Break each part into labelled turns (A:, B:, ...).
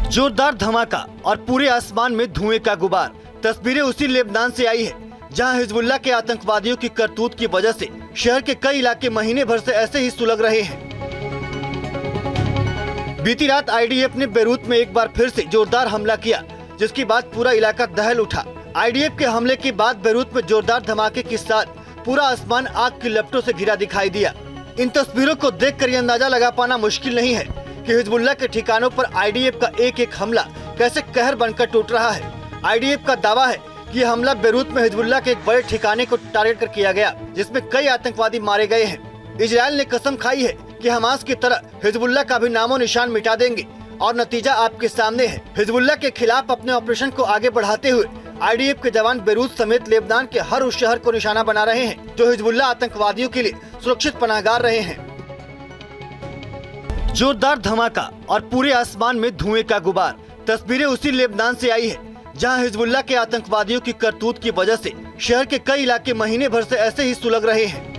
A: जोरदार धमाका और पूरे आसमान में धुएं का गुबार। तस्वीरें उसी लेबनान से आई है जहां हिजबुल्लाह के आतंकवादियों की करतूत की वजह से शहर के कई इलाके महीने भर से ऐसे ही सुलग रहे हैं। बीती रात आईडीएफ ने बेरूत में एक बार फिर से जोरदार हमला किया, जिसके बाद पूरा इलाका दहल उठा। आईडीएफ के हमले के बाद बेरूत में जोरदार धमाके के साथ पूरा आसमान आग की लपटों से घिरा दिखाई दिया। इन तस्वीरों को देखकर ये अंदाजा लगा पाना मुश्किल नहीं है कि हिजबुल्लाह के ठिकानों पर आईडीएफ का एक एक हमला कैसे कहर बनकर टूट रहा है। आईडीएफ का दावा है कि यह हमला बेरूत में हिजबुल्लाह के एक बड़े ठिकाने को टारगेट कर किया गया, जिसमें कई आतंकवादी मारे गए हैं। इजराइल ने कसम खाई है कि हमास की तरह हिजबुल्लाह का भी नामो निशान मिटा देंगे और नतीजा आपके सामने है। हिजबुल्लाह के खिलाफ अपने ऑपरेशन को आगे बढ़ाते हुए आईडीएफ के जवान बेरूत समेत लेबनान के हर उस शहर को निशाना बना रहे हैं जो हिजबुल्लाह आतंकवादियों के लिए सुरक्षित पनाहगार रहे हैं। जोरदार धमाका और पूरे आसमान में धुएं का गुबार। तस्वीरें उसी लेबनान से आई है जहां हिजबुल्लाह के आतंकवादियों की करतूत की वजह से शहर के कई इलाके महीने भर से ऐसे ही सुलग रहे हैं।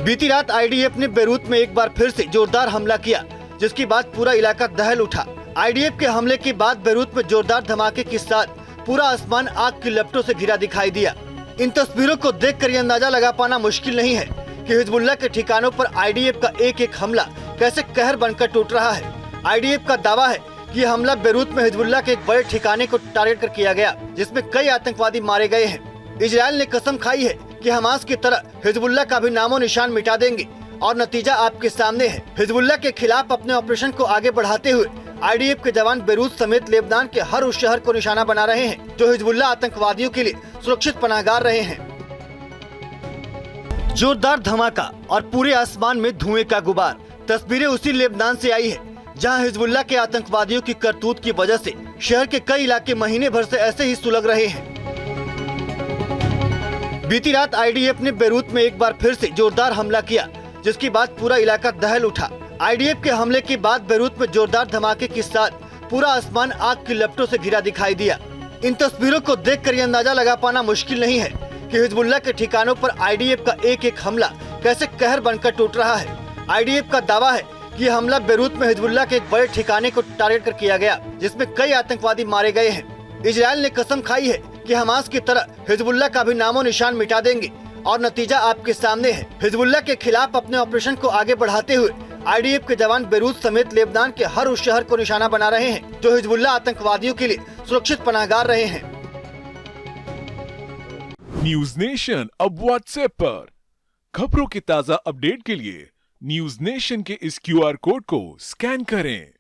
A: बीती रात आईडीएफ ने बेरूत में एक बार फिर से जोरदार हमला किया, जिसके बाद पूरा इलाका दहल उठा। आईडीएफ के हमले के बाद बेरूत में जोरदार धमाके के साथ पूरा आसमान आग की लपटों से घिरा दिखाई दिया। इन तस्वीरों को देखकर ये अंदाजा लगा पाना मुश्किल नहीं है कि हिजबुल्लाह के ठिकानों पर आईडीएफ का एक एक हमला कैसे कहर बनकर टूट रहा है। आईडीएफ का दावा है कि यह हमला बेरूत में हिजबुल्लाह के एक बड़े ठिकाने को टारगेट कर किया गया, जिसमें कई आतंकवादी मारे गए हैं। इजराइल ने कसम खाई है कि हमास की तरह हिजबुल्लाह का भी नामो निशान मिटा देंगे और नतीजा आपके सामने है। हिजबुल्लाह के खिलाफ अपने ऑपरेशन को आगे बढ़ाते हुए आईडीएफ के जवान बेरूत समेत लेबनान के हर उस शहर को निशाना बना रहे हैं जो हिजबुल्लाह आतंकवादियों के लिए सुरक्षित पनाहगार रहे हैं। जोरदार धमाका और पूरे आसमान में धुएं का गुबार। तस्वीरें उसी लेबनान से आई है जहां हिजबुल्लाह के आतंकवादियों की करतूत की वजह से शहर के कई इलाके महीने भर से ऐसे ही सुलग रहे हैं। बीती रात आईडीएफ ने बेरूत में एक बार फिर से जोरदार हमला किया, जिसके बाद पूरा इलाका दहल उठा। आईडीएफ के हमले के बाद बेरूत में जोरदार धमाके के साथ पूरा आसमान आग की लपटों से घिरा दिखाई दिया। इन तस्वीरों को देखकर ये अंदाजा लगा पाना मुश्किल नहीं है कि हिजबुल्लाह के ठिकानों पर आईडीएफ का एक एक हमला कैसे कहर बनकर टूट रहा है। आईडीएफ का दावा है कि यह हमला बेरूत में हिजबुल्लाह के एक बड़े ठिकाने को टारगेट कर किया गया, जिसमें कई आतंकवादी मारे गए हैं। इजराइल ने कसम खाई है कि हमास की तरह हिजबुल्लाह का भी नामो निशान मिटा देंगे और नतीजा आपके सामने है। हिजबुल्लाह के खिलाफ अपने ऑपरेशन को आगे बढ़ाते हुए आईडीएफ के जवान बेरूत समेत लेबनान के हर उस शहर को निशाना बना रहे हैं जो हिजबुल्लाह आतंकवादियों के लिए सुरक्षित पनाहगार रहे हैं।
B: न्यूज नेशन अब व्हाट्सएप पर खबरों की ताजा अपडेट के लिए न्यूज नेशन के इस क्यूआर कोड को स्कैन करें।